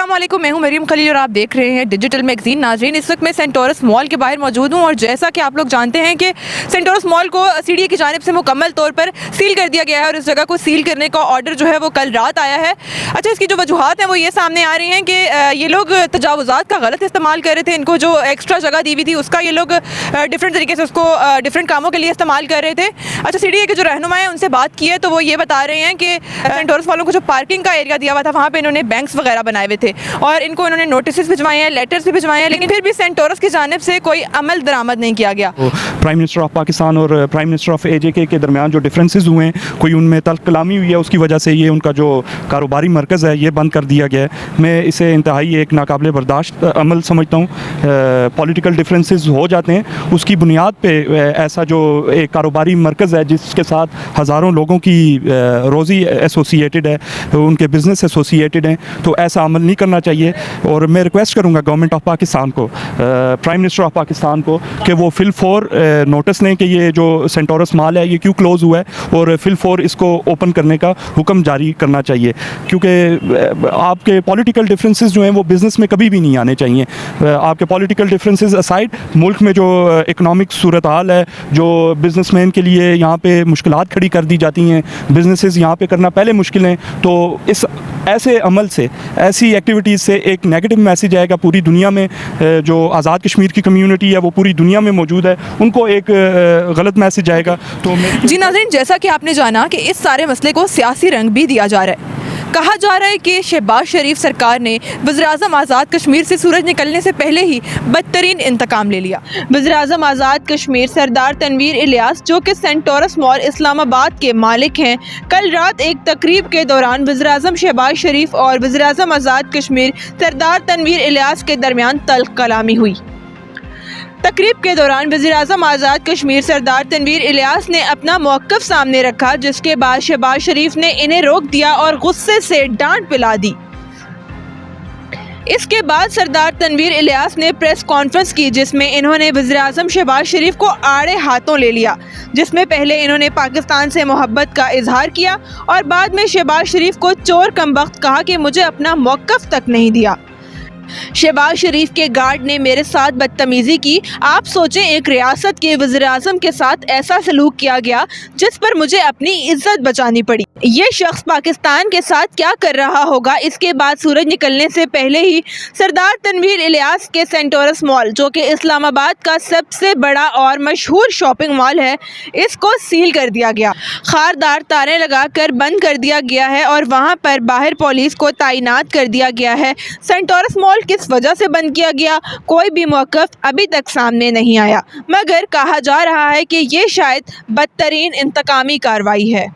अस्सलाम वालेकुम, मैं हूं मरीम खलील और आप देख रहे हैं डिजिटल मैगजीन। नाज़रीन, इस वक्त मैं सेंटोरस मॉल के बाहर मौजूद हूं और जैसा कि आप लोग जानते हैं कि सेंटोरस मॉल को सीडीए की जानिब से मुकम्मल तौर पर सील कर दिया गया है और इस जगह को सील करने का ऑर्डर जो है वो कल रात आया है। अच्छा, इसकी जो वजूहात हैं वो ये सामने आ रही हैं कि ये लोग तजावुज़ात का गलत इस्तेमाल कर रहे थे। इनको जो एक्स्ट्रा जगह दी हुई थी उसका ये लोग डिफरेंट तरीके से उसको डिफरेंट कामों के लिए इस्तेमाल कर रहे थे। अच्छा, सीडीए के जो रहनुमा हैं उनसे बात की है तो वो ये बता रहे हैं कि सेंटोरस वालों को जो पार्किंग का एरिया दिया हुआ था वहाँ पर इन्होंने बैंक्स वगैरह बनाए हुए थे और इनको इन्होंने नोटिस भिजवाए हैं, लेटर्स भी भिजवाए हैं, लेकिन फिर भी सेंटोरस की जानिब से कोई अमल दरामद नहीं किया गया। प्राइम मिनिस्टर ऑफ पाकिस्तान और प्राइम मिनिस्टर ऑफ एजेके के दरमियान जो डिफरेंसेस हुए हैं, कोई उनमें तल्ख कलामी हुई है, उसकी वजह से ये उनका जो कारोबारी मरकज़ है ये बंद कर दिया गया है। मैं इसे इंतहाई एक नाकाबिल बर्दाश्त अमल समझता हूँ। पॉलिटिकल डिफरेंसेस हो जाते हैं, उसकी बुनियाद पे ऐसा जो एक कारोबारी मरकज़ है जिसके साथ हज़ारों लोगों की रोज़ी एसोसिएटेड है, उनके बिज़नेस एसोसिएटेड हैं, तो ऐसा अमल नहीं करना चाहिए। और मैं रिक्वेस्ट करूंगा गवर्नमेंट ऑफ पाकिस्तान को, प्राइम मिनिस्टर ऑफ पाकिस्तान को, कि वो फिल फोर नोटिस लें कि ये जो सेंटोरस मॉल है ये क्यों क्लोज़ हुआ है और फिल फोर इसको ओपन करने का हुक्म जारी करना चाहिए, क्योंकि आपके पॉलिटिकल डिफरेंसेस जो हैं वो बिज़नेस में कभी भी नहीं आने चाहिए। आपके पॉलिटिकल डिफरेंसेस असाइड, मुल्क में जो इकनॉमिक सूरत हाल है, जो बिज़नेसमैन के लिए यहाँ पे मुश्किलात खड़ी कर दी जाती हैं, बिज़नेसेस यहाँ पे करना पहले मुश्किल हैं, तो इस ऐसे अमल से, ऐसी एक्टिविटीज़ से एक नेगेटिव मैसेज आएगा पूरी दुनिया में। जो आज़ाद कश्मीर की कम्युनिटी है वो पूरी दुनिया में मौजूद है, उनको एक गलत मैसेज आएगा। तो जी नाज़रीन, जैसा कि आपने जाना कि इस सारे मसले को सियासी रंग भी दिया जा रहा है। कहा जा रहा है कि शहबाज शरीफ सरकार ने वज़ीर-ए-आज़म आज़ाद कश्मीर से सूरज निकलने से पहले ही बदतरीन इंतकाम ले लिया। वज़ीर-ए-आज़म आज़ाद कश्मीर सरदार तनवीर इलियास, जो कि सेंटोरस मॉल इस्लामाबाद के मालिक हैं, कल रात एक तकरीब के दौरान वज़ीर-ए-आज़म शहबाज शरीफ और वज़ीर-ए-आज़म आज़ाद कश्मीर सरदार तनवीर इलियास के दरमियान तल्ख कलामी हुई। तकरीब के दौरान वज़ीर-ए-आज़म आज़ाद कश्मीर सरदार तनवीर इलियास ने अपना मौक़िफ़ सामने रखा, जिसके बाद शहबाज शरीफ ने इन्हें रोक दिया और गुस्से से डांट पिला दी। इसके बाद सरदार तनवीर इलियास ने प्रेस कॉन्फ्रेंस की, जिसमें इन्होंने वज़ीर-ए-आज़म शहबाज शरीफ को आड़े हाथों ले लिया, जिसमें पहले इन्होंने पाकिस्तान से मोहब्बत का इजहार किया और बाद में शहबाज शरीफ को चोर कमबख्त कहा कि मुझे अपना मौक़िफ़ तक नहीं दिया। शहबाज शरीफ के गार्ड ने मेरे साथ बदतमीजी की। आप सोचें, एक रियासत के वज़ीर-ए-आज़म के साथ ऐसा सलूक किया गया जिस पर मुझे अपनी इज्जत बचानी पड़ी। ये शख्स पाकिस्तान के साथ क्या कर रहा होगा। इसके बाद सूरज निकलने से पहले ही सरदार तनवीर इलियास के सेंटोरस मॉल, जो कि इस्लामाबाद का सबसे बड़ा और मशहूर शॉपिंग मॉल है, इसको सील कर दिया गया। खारदार तारें लगाकर बंद कर दिया गया है और वहाँ पर बाहर पुलिस को तैनात कर दिया गया है। सेंटोरस मॉल किस वजह से बंद किया गया, कोई भी मौक़िफ़ अभी तक सामने नहीं आया, मगर कहा जा रहा है कि ये शायद बदतरीन इंतकामी कार्रवाई है।